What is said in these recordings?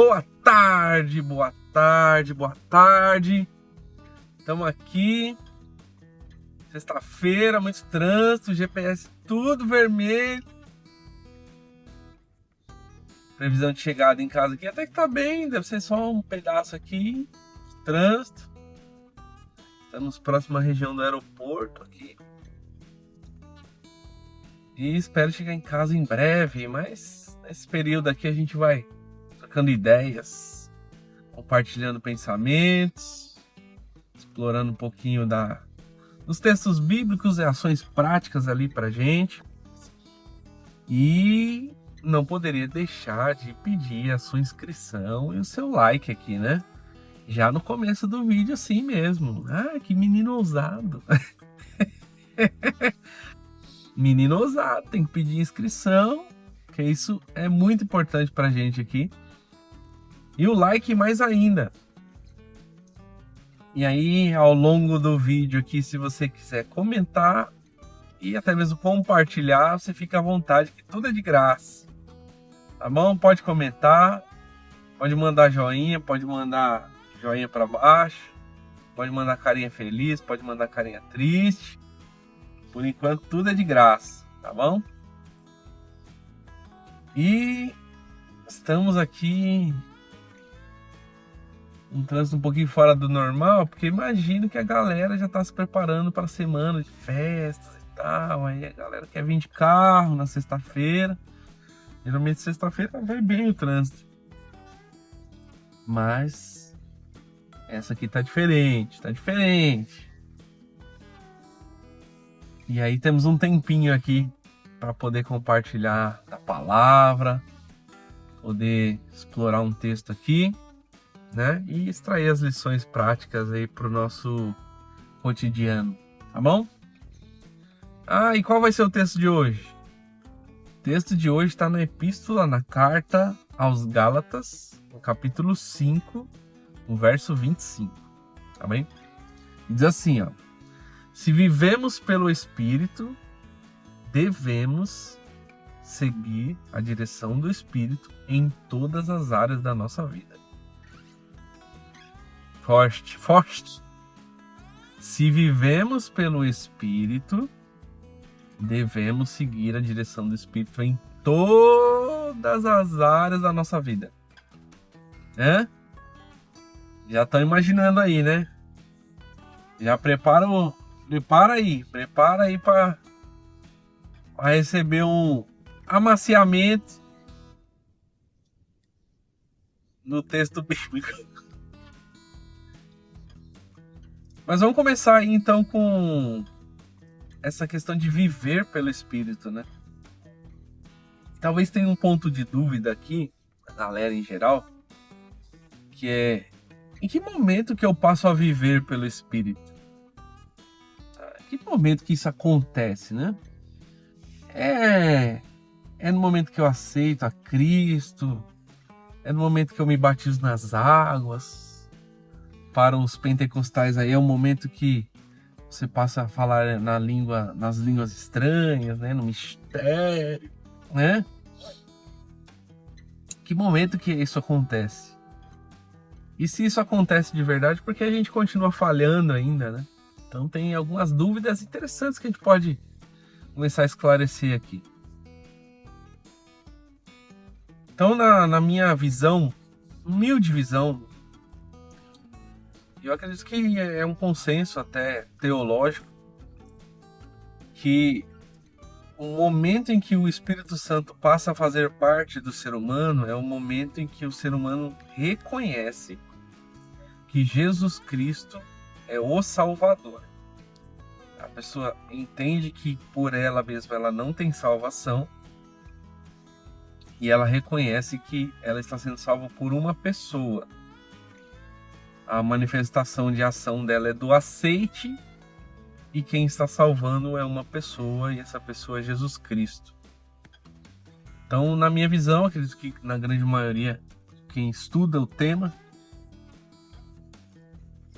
Boa tarde, boa tarde, boa tarde. Estamos aqui, sexta-feira, muito trânsito, GPS tudo vermelho. Previsão de chegada em casa aqui até que tá bem, deve ser só um pedaço aqui de trânsito. Estamos próximo à região do aeroporto aqui. E espero chegar em casa em breve, mas nesse período aqui a gente vai trocando ideias, compartilhando pensamentos, explorando um pouquinho dos textos bíblicos e ações práticas ali pra gente. E não poderia deixar de pedir a sua inscrição e o seu like aqui, né? Já no começo do vídeo assim mesmo. Ah, que menino ousado. Menino ousado, tem que pedir inscrição, que isso é muito importante pra gente aqui. E o like mais ainda. E aí, ao longo do vídeo aqui, se você quiser comentar e até mesmo compartilhar, você fica à vontade, que tudo é de graça. Tá bom? Pode comentar, pode mandar joinha para baixo, pode mandar carinha feliz, pode mandar carinha triste. Por enquanto tudo é de graça, tá bom? E estamos aqui um trânsito um pouquinho fora do normal, porque imagino que a galera já está se preparando para a semana de festas e tal. Aí a galera quer vir de carro na sexta-feira. Geralmente sexta-feira vai bem o trânsito. Mas essa aqui tá diferente, E aí temos um tempinho aqui para poder compartilhar da palavra, poder explorar um texto aqui, né? E extrair as lições práticas aí pro nosso cotidiano, tá bom? Ah, e qual vai ser o texto de hoje? O texto de hoje está na epístola, na carta aos Gálatas, no capítulo 5, no verso 25, tá bem? E diz assim, ó: se vivemos pelo Espírito, devemos seguir a direção do Espírito em todas as áreas da nossa vida. Forte. Se vivemos pelo Espírito, devemos seguir a direção do Espírito em todas as áreas da nossa vida. Já estão imaginando aí, né? Já prepara aí para receber um amaciamento no texto bíblico. Mas vamos começar aí então com essa questão de viver pelo Espírito, né? Talvez tenha um ponto de dúvida aqui, a galera em geral, que é: em que momento que eu passo a viver pelo Espírito? Em que momento que isso acontece, né? É no momento que eu aceito a Cristo? É no momento que eu me batizo nas águas? Para os pentecostais aí é o momento que você passa a falar nas línguas estranhas, né? No mistério, né? Que momento que isso acontece? E se isso acontece de verdade, por que a gente continua falhando ainda, né? Então tem algumas dúvidas interessantes que a gente pode começar a esclarecer aqui. Então, na minha visão, humilde visão, eu acredito que é um consenso até teológico, que o momento em que o Espírito Santo passa a fazer parte do ser humano é o momento em que o ser humano reconhece que Jesus Cristo é o Salvador. A pessoa entende que por ela mesma ela não tem salvação e ela reconhece que ela está sendo salva por uma pessoa. A manifestação de ação dela é do aceite, e quem está salvando é uma pessoa, e essa pessoa é Jesus Cristo. Então, na minha visão, acredito que na grande maioria, quem estuda o tema,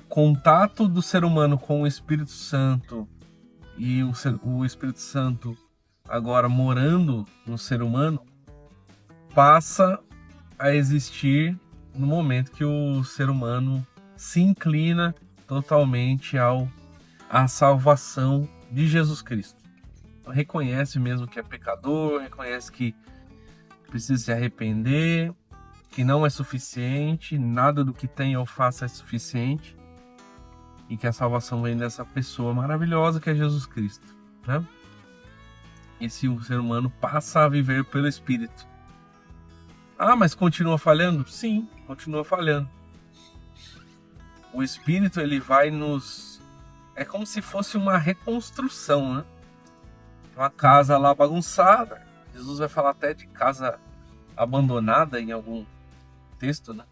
contato do ser humano com o Espírito Santo e o Espírito Santo agora morando no ser humano, passa a existir no momento que o ser humano se inclina totalmente à salvação de Jesus Cristo. Então, reconhece mesmo que é pecador, reconhece que precisa se arrepender, que não é suficiente, nada do que tem ou faça é suficiente, e que a salvação vem dessa pessoa maravilhosa que é Jesus Cristo, né? Esse ser humano passa a viver pelo Espírito. Ah, mas continua falhando? Sim, continua falhando. O Espírito, ele vai nos... É como se fosse uma reconstrução, né? Uma casa lá bagunçada. Jesus vai falar até de casa abandonada em algum texto, né?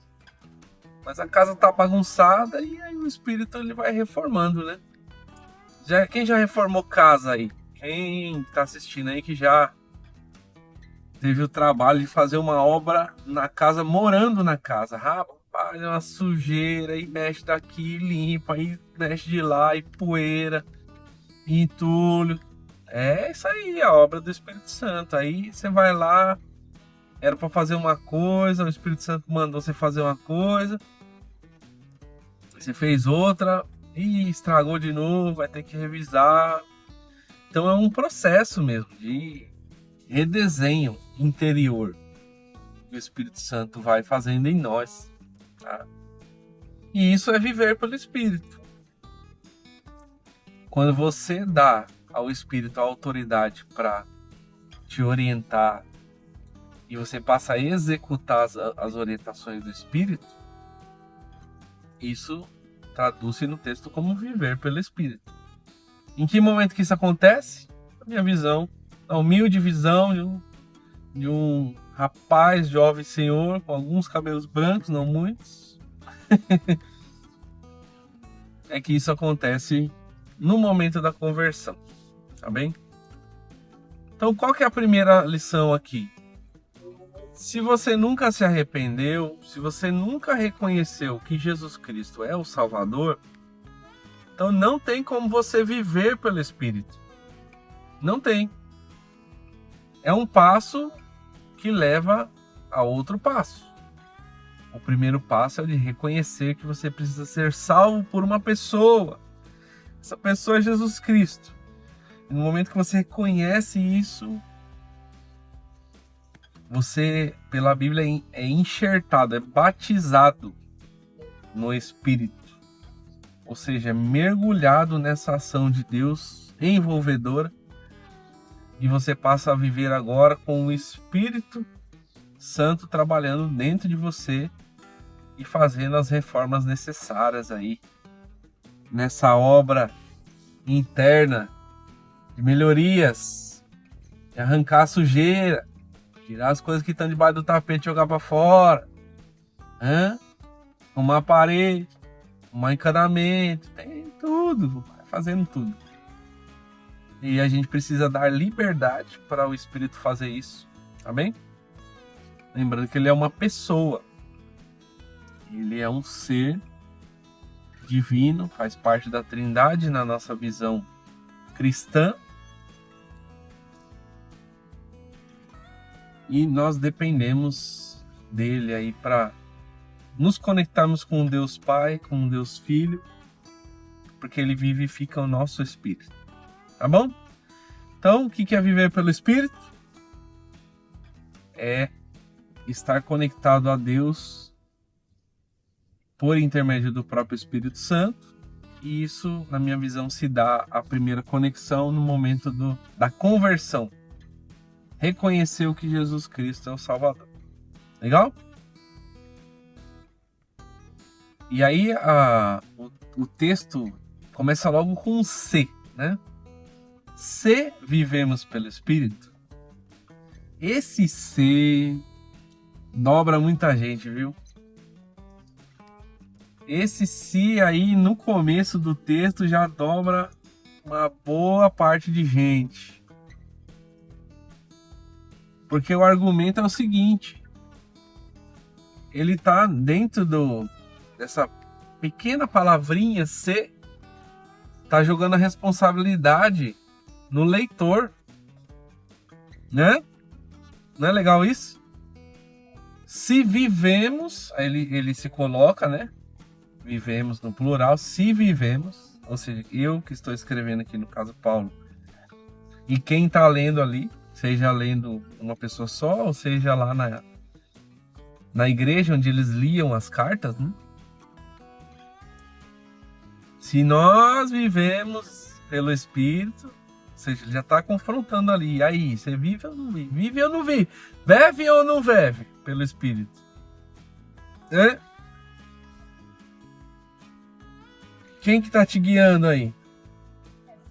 Mas a casa tá bagunçada e aí o Espírito ele vai reformando, né? Quem já reformou casa aí? Quem tá assistindo aí que já teve o trabalho de fazer uma obra na casa, morando na casa. Rapaz, é uma sujeira, e mexe daqui, limpa, e mexe de lá, e poeira, e entulho. É isso aí, a obra do Espírito Santo. Aí você vai lá, era para fazer uma coisa, o Espírito Santo mandou você fazer uma coisa, você fez outra, e estragou de novo, vai ter que revisar. Então é um processo mesmo de redesenho interior que o Espírito Santo vai fazendo em nós, tá? E isso é viver pelo Espírito. Quando você dá ao Espírito a autoridade para te orientar e você passa a executar as orientações do Espírito, isso traduz-se no texto como viver pelo Espírito. Em que momento que isso acontece? Na minha visão, a humilde visão de um rapaz, jovem senhor, com alguns cabelos brancos, não muitos, é que isso acontece no momento da conversão, tá bem? Então, qual que é a primeira lição aqui? Se você nunca se arrependeu, se você nunca reconheceu que Jesus Cristo é o Salvador, então não tem como você viver pelo Espírito. Não tem. É um passo que leva a outro passo. O primeiro passo é de reconhecer que você precisa ser salvo por uma pessoa. Essa pessoa é Jesus Cristo. E no momento que você reconhece isso, você, pela Bíblia, é enxertado, é batizado no Espírito. Ou seja, é mergulhado nessa ação de Deus envolvedora. E você passa a viver agora com o Espírito Santo trabalhando dentro de você e fazendo as reformas necessárias aí nessa obra interna de melhorias, de arrancar a sujeira, tirar as coisas que estão debaixo do tapete e jogar para fora, arrumar a parede, arrumar encanamento, tem tudo, vai fazendo tudo. E a gente precisa dar liberdade para o Espírito fazer isso, tá bem? Lembrando que ele é uma pessoa, ele é um ser divino, faz parte da Trindade na nossa visão cristã. E nós dependemos dele aí para nos conectarmos com Deus Pai, com Deus Filho, porque ele vivifica o nosso espírito. Tá bom? Então, o que é viver pelo Espírito? É estar conectado a Deus por intermédio do próprio Espírito Santo. E isso, na minha visão, se dá a primeira conexão no momento da conversão. Reconhecer que Jesus Cristo é o Salvador. Legal? E aí o texto começa logo com um C, né? Se vivemos pelo Espírito, esse se dobra muita gente, viu? Esse se aí no começo do texto já dobra uma boa parte de gente. Porque o argumento é o seguinte, ele tá dentro dessa pequena palavrinha se, tá jogando a responsabilidade no leitor, né? Não é legal isso? Se vivemos, aí ele se coloca, né? Vivemos no plural, se vivemos, ou seja, eu que estou escrevendo aqui, no caso Paulo, e quem está lendo ali, seja lendo uma pessoa só, ou seja lá na igreja onde eles liam as cartas, né? Se nós vivemos pelo Espírito, ou seja, ele já está confrontando ali. E aí, você vive ou não vive? Vive ou não vive? Vive ou não vive pelo Espírito? É? Quem que tá te guiando aí?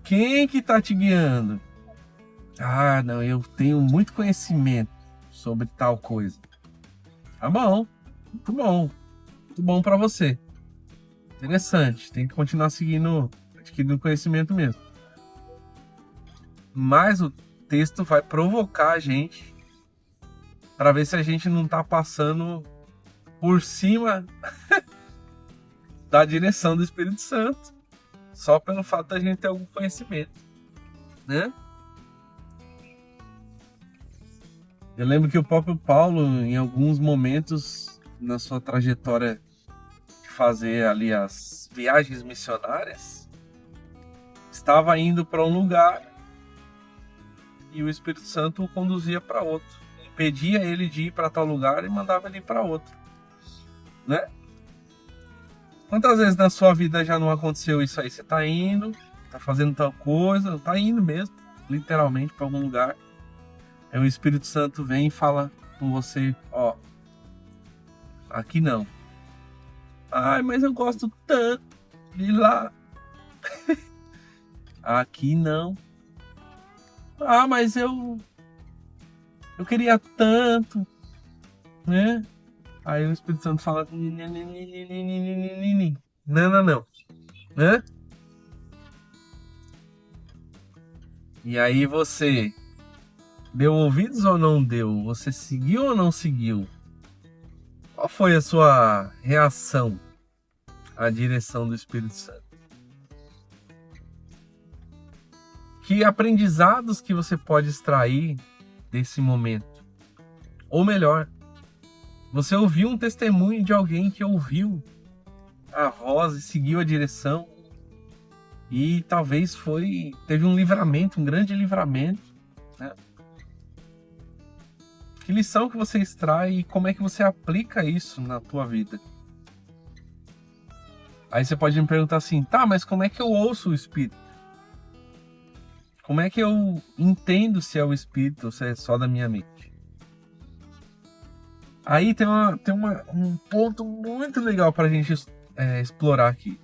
Quem que tá te guiando? Ah, não, eu tenho muito conhecimento sobre tal coisa. Tá bom, muito bom para você. Interessante, tem que continuar seguindo, adquirindo conhecimento mesmo. Mas o texto vai provocar a gente para ver se a gente não tá passando por cima da direção do Espírito Santo, só pelo fato da gente ter algum conhecimento, né? Eu lembro que o próprio Paulo, em alguns momentos na sua trajetória de fazer ali as viagens missionárias, estava indo para um lugar e o Espírito Santo o conduzia para outro. Impedia ele de ir para tal lugar e mandava ele ir para outro, né? Quantas vezes na sua vida já não aconteceu isso aí? Você tá indo, tá fazendo tal coisa, tá indo mesmo, literalmente, para algum lugar. Aí o Espírito Santo vem e fala com você, ó, aqui não. Ai, mas eu gosto tanto de ir lá. Aqui não. Ah, mas eu queria tanto, né? Aí o Espírito Santo fala, não, né? E aí você deu ouvidos ou não deu? Você seguiu ou não seguiu? Qual foi a sua reação à direção do Espírito Santo? Que aprendizados que você pode extrair desse momento? Ou melhor, você ouviu um testemunho de alguém que ouviu a voz e seguiu a direção e talvez teve um livramento, um grande livramento, né? Que lição que você extrai e como é que você aplica isso na tua vida? Aí você pode me perguntar assim, tá, mas como é que eu ouço o Espírito? Como é que eu entendo se é o Espírito ou se é só da minha mente? Aí tem um ponto muito legal para a gente explorar aqui.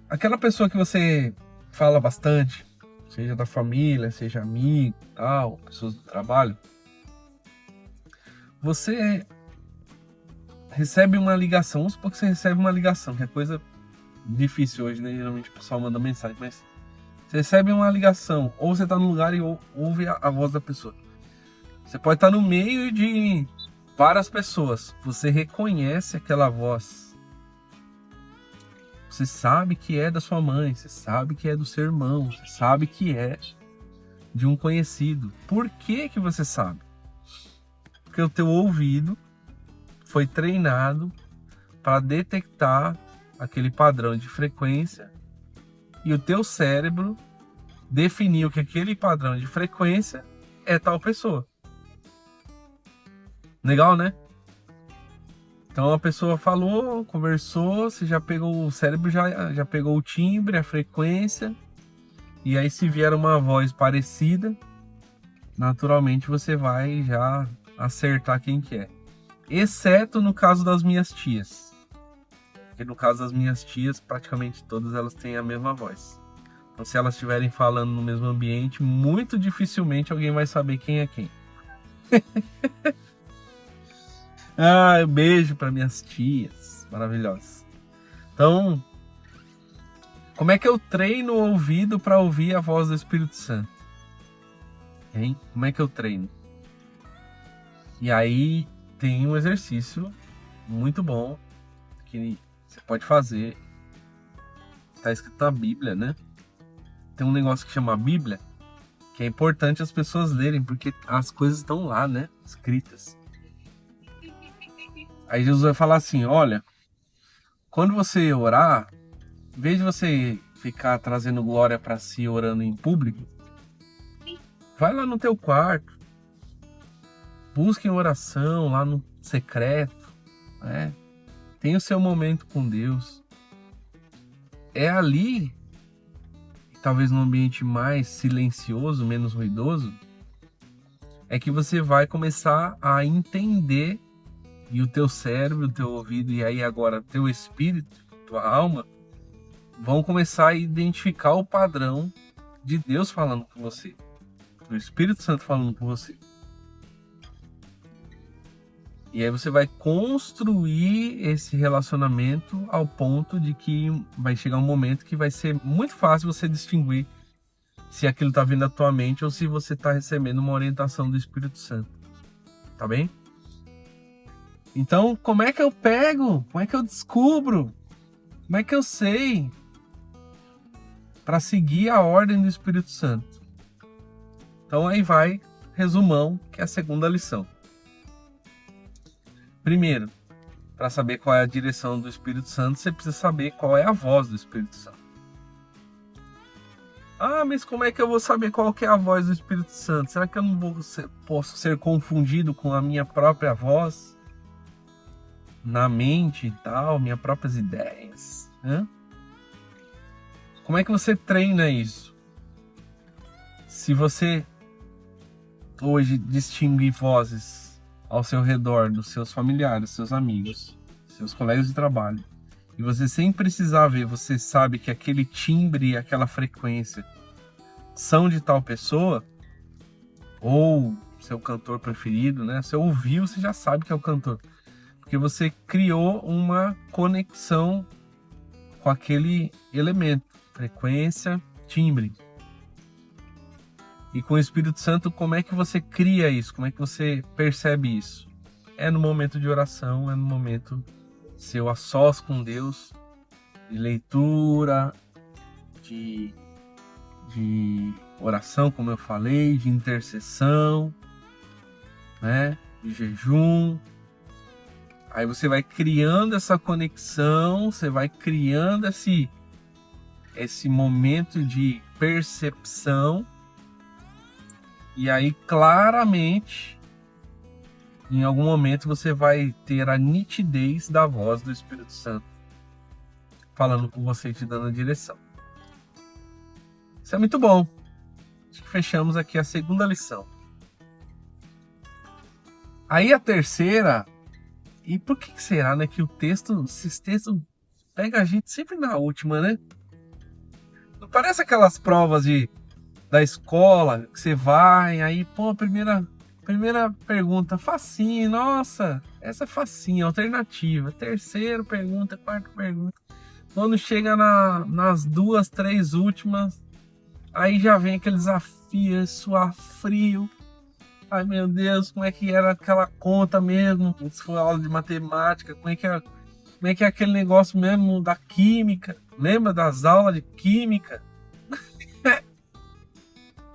Aquela pessoa que você fala bastante, seja da família, seja amigo, tal, pessoas do trabalho, você recebe uma ligação, vamos supor que você recebe uma ligação, que é coisa difícil hoje, né? Geralmente o pessoal manda mensagem, mas você recebe uma ligação, ou você está no lugar e ouve a voz da pessoa. Você pode estar no meio de várias pessoas, você reconhece aquela voz. Você sabe que é da sua mãe, você sabe que é do seu irmão, você sabe que é de um conhecido. Por que que você sabe? Porque o teu ouvido foi treinado para detectar aquele padrão de frequência e o teu cérebro definiu que aquele padrão de frequência é tal pessoa. Legal, né? Então a pessoa falou, conversou, você já pegou o cérebro, já pegou o timbre, a frequência, e aí se vier uma voz parecida, naturalmente você vai já acertar quem que é. Exceto no caso das minhas tias. Porque no caso das minhas tias, praticamente todas elas têm a mesma voz. Então se elas estiverem falando no mesmo ambiente, muito dificilmente alguém vai saber quem é quem. Ah, beijo para minhas tias maravilhosas. Então, como é que eu treino o ouvido para ouvir a voz do Espírito Santo? Hein? Como é que eu treino? E aí tem um exercício muito bom que você pode fazer. Está escrito na Bíblia, né? Tem um negócio que chama Bíblia, que é importante as pessoas lerem, porque as coisas estão lá, né? escritas. Aí Jesus vai falar assim, olha, quando você orar, em vez de você ficar trazendo glória para si orando em público, vai lá no teu quarto, busque em oração lá no secreto, né? Tenha o seu momento com Deus. É ali, talvez num ambiente mais silencioso, menos ruidoso, é que você vai começar a entender, e o teu cérebro, o teu ouvido, e aí agora teu espírito, tua alma, vão começar a identificar o padrão de Deus falando com você, do Espírito Santo falando com você. E aí você vai construir esse relacionamento ao ponto de que vai chegar um momento que vai ser muito fácil você distinguir se aquilo está vindo da tua mente ou se você está recebendo uma orientação do Espírito Santo. Tá bem? Então, como é que eu pego? Como é que eu descubro? Como é que eu sei para seguir a ordem do Espírito Santo? Então aí vai, resumão, que é a segunda lição. Primeiro, para saber qual é a direção do Espírito Santo, você precisa saber qual é a voz do Espírito Santo. Ah, mas como é que eu vou saber qual que é a voz do Espírito Santo? Será que eu não posso ser confundido com a minha própria voz? Na mente e tal, minhas próprias ideias, né? Como é que você treina isso? Se você hoje distingue vozes ao seu redor, dos seus familiares, seus amigos, seus colegas de trabalho, e você sem precisar ver, você sabe que aquele timbre e aquela frequência são de tal pessoa, ou seu cantor preferido, né? Você ouviu, você já sabe que é o cantor. Porque você criou uma conexão com aquele elemento, frequência, timbre. E com o Espírito Santo, como é que você cria isso? Como é que você percebe isso? É no momento de oração, é no momento seu a sós com Deus, de leitura, de oração, como eu falei, de intercessão, né? De jejum. Aí você vai criando essa conexão, você vai criando esse momento de percepção. E aí, claramente, em algum momento você vai ter a nitidez da voz do Espírito Santo falando com você e te dando a direção. Isso é muito bom. Acho que fechamos aqui a segunda lição. Aí a terceira... E por que será, né, que esses textos pegam a gente sempre na última, né? Não parece aquelas provas da escola que você vai, aí, pô, primeira pergunta, facinho, nossa, essa é facinho, alternativa. Terceira pergunta, quarta pergunta. Quando chega nas 2, 3 últimas, aí já vem aquele desafio, suar frio. Ai meu Deus, como é que era aquela conta mesmo? Se for aula de matemática, como é que é aquele negócio mesmo da química? Lembra das aulas de química?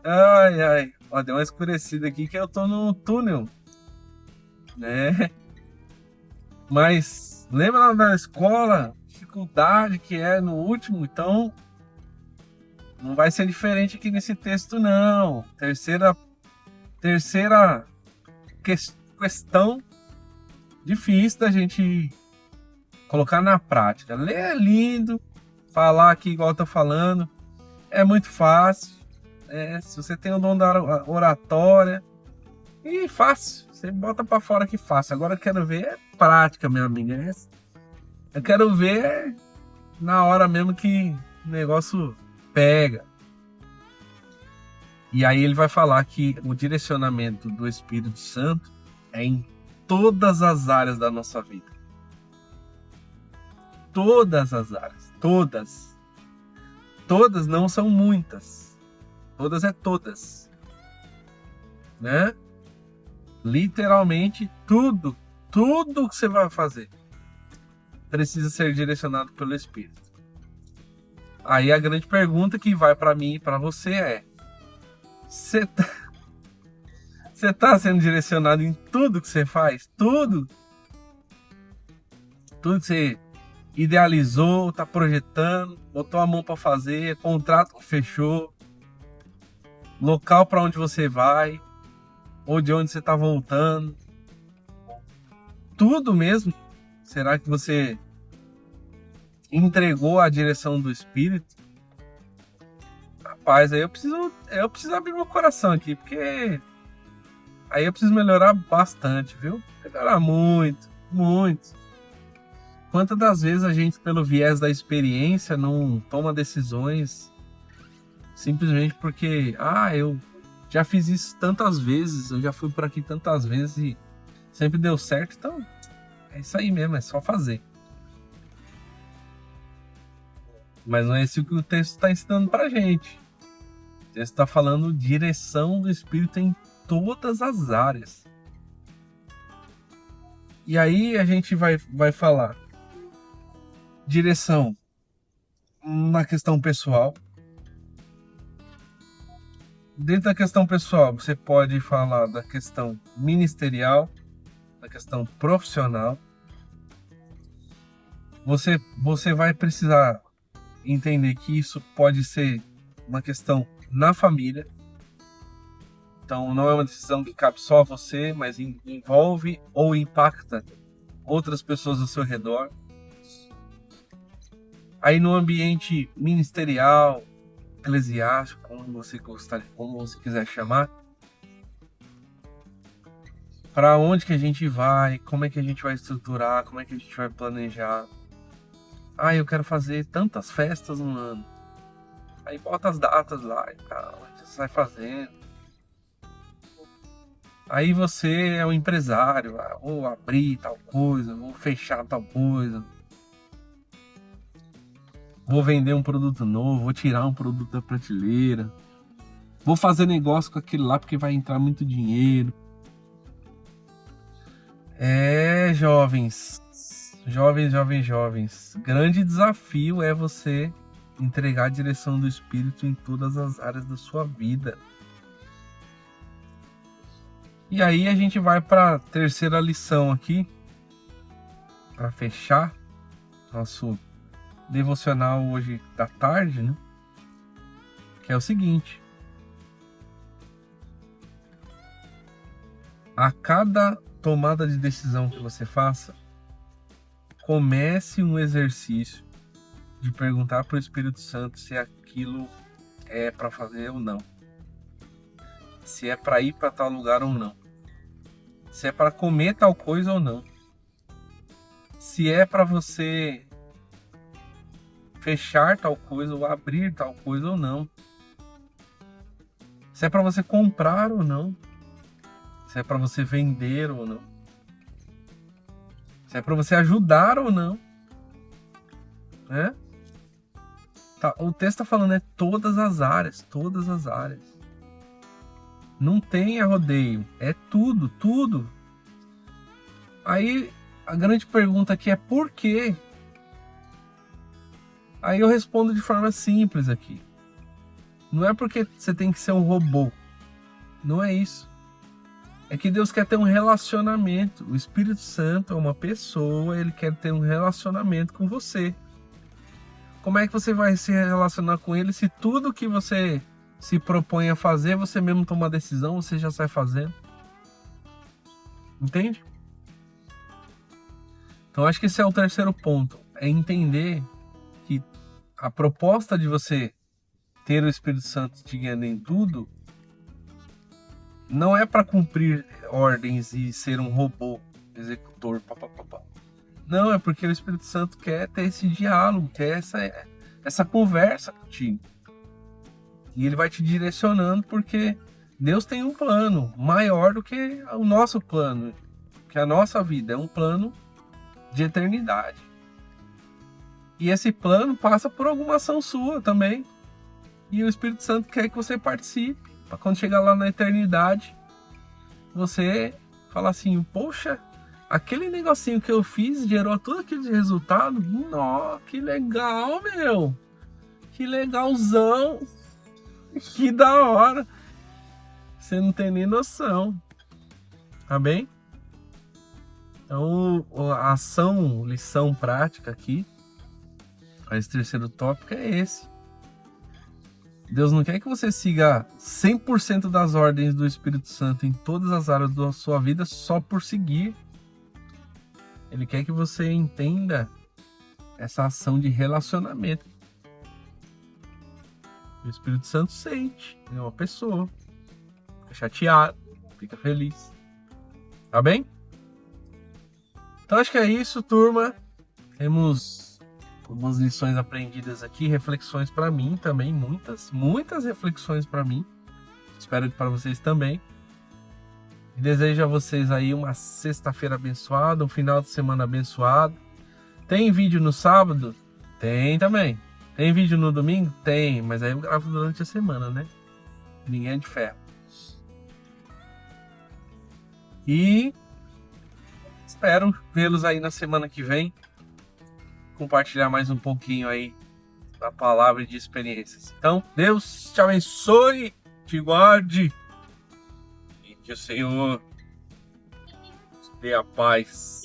Ai, ó, deu uma escurecida aqui que eu tô no túnel, né? Mas lembra lá da escola? Dificuldade que é no último, então não vai ser diferente aqui nesse texto não. Terceira questão difícil da gente colocar na prática. Ler é lindo, falar aqui igual eu tô falando é muito fácil. Se você tem o dom da oratória, e fácil, você bota para fora que fácil. Agora eu quero ver é prática, minha amiga. Eu quero ver na hora mesmo que o negócio pega. E aí ele vai falar que o direcionamento do Espírito Santo é em todas as áreas da nossa vida. Todas as áreas. Todas. Todas não são muitas. Todas é todas. Né? Literalmente tudo que você vai fazer precisa ser direcionado pelo Espírito. Aí a grande pergunta que vai para mim e para você é: Você está sendo direcionado em tudo que você faz, tudo que você idealizou, está projetando, botou a mão para fazer, contrato que fechou, local para onde você vai, ou de onde você está voltando, tudo mesmo. Será que você entregou a direção do Espírito? Rapaz, aí eu preciso abrir meu coração aqui, porque aí eu preciso melhorar bastante, viu? Melhorar muito, muito. Quantas das vezes a gente, pelo viés da experiência, não toma decisões simplesmente porque, eu já fiz isso tantas vezes, eu já fui por aqui tantas vezes e sempre deu certo, então é isso aí mesmo, é só fazer. Mas não é isso que o texto está ensinando pra gente. O texto está falando direção do Espírito em todas as áreas. E aí a gente vai falar direção na questão pessoal. Dentro da questão pessoal, você pode falar da questão ministerial, da questão profissional. Você vai precisar entender que isso pode ser uma questão na família. Então não é uma decisão que cabe só a você, mas envolve ou impacta outras pessoas ao seu redor. Aí no ambiente ministerial, eclesiástico, como você quiser chamar, para onde que a gente vai, como é que a gente vai estruturar, como é que a gente vai planejar. Eu quero fazer tantas festas no ano. Aí bota as datas lá e tal, você vai fazendo. Aí você é o empresário, vou abrir tal coisa, vou fechar tal coisa, vou vender um produto novo, vou tirar um produto da prateleira, vou fazer negócio com aquele lá porque vai entrar muito dinheiro. Jovens, grande desafio é você entregar a direção do Espírito em todas as áreas da sua vida. E aí a gente vai para a terceira lição aqui, para fechar nosso devocional hoje da tarde, né? Que é o seguinte: a cada tomada de decisão que você faça, comece um exercício de perguntar para o Espírito Santo se aquilo é para fazer ou não, se é para ir para tal lugar ou não, se é para comer tal coisa ou não, se é para você fechar tal coisa ou abrir tal coisa ou não, se é para você comprar ou não, se é para você vender ou não, se é para você ajudar ou não, né? O texto está falando todas as áreas, não tem rodeio, é tudo. Aí a grande pergunta aqui é por quê? Aí eu respondo de forma simples aqui. Não é porque você tem que ser um robô, não é isso. É que Deus quer ter um relacionamento. O Espírito Santo é uma pessoa, ele quer ter um relacionamento com você. Como é que você vai se relacionar com ele se tudo que você se propõe a fazer, você mesmo toma a decisão, você já sai fazendo? Entende? Então acho que esse é o terceiro ponto. É entender que a proposta de você ter o Espírito Santo te guiando em tudo não é para cumprir ordens e ser um robô executor. Não, é porque o Espírito Santo quer ter esse diálogo, quer essa conversa contigo. E ele vai te direcionando porque Deus tem um plano maior do que o nosso plano, que a nossa vida é um plano de eternidade. E esse plano passa por alguma ação sua também. E o Espírito Santo quer que você participe, para quando chegar lá na eternidade, você falar assim: poxa, aquele negocinho que eu fiz gerou todo aquele resultado. Nossa, que legal, meu! Que legalzão! Que da hora! Você não tem nem noção. Amém? Então, a ação, lição prática aqui, esse terceiro tópico é esse. Deus não quer que você siga 100% das ordens do Espírito Santo em todas as áreas da sua vida só por seguir. Ele quer que você entenda essa ação de relacionamento. O Espírito Santo sente, é uma pessoa. Fica chateado, fica feliz. Tá bem? Então acho que é isso, turma. Temos algumas lições aprendidas aqui, reflexões para mim também, muitas reflexões para mim. Espero que para vocês também. E desejo a vocês aí uma sexta-feira abençoada, um final de semana abençoado. Tem vídeo no sábado? Tem também. Tem vídeo no domingo? Tem, mas aí eu gravo durante a semana, né? Ninguém é de ferro. E espero vê-los aí na semana que vem. Compartilhar mais um pouquinho aí da palavra e de experiências. Então, Deus te abençoe, te guarde e que o Senhor te dê a paz.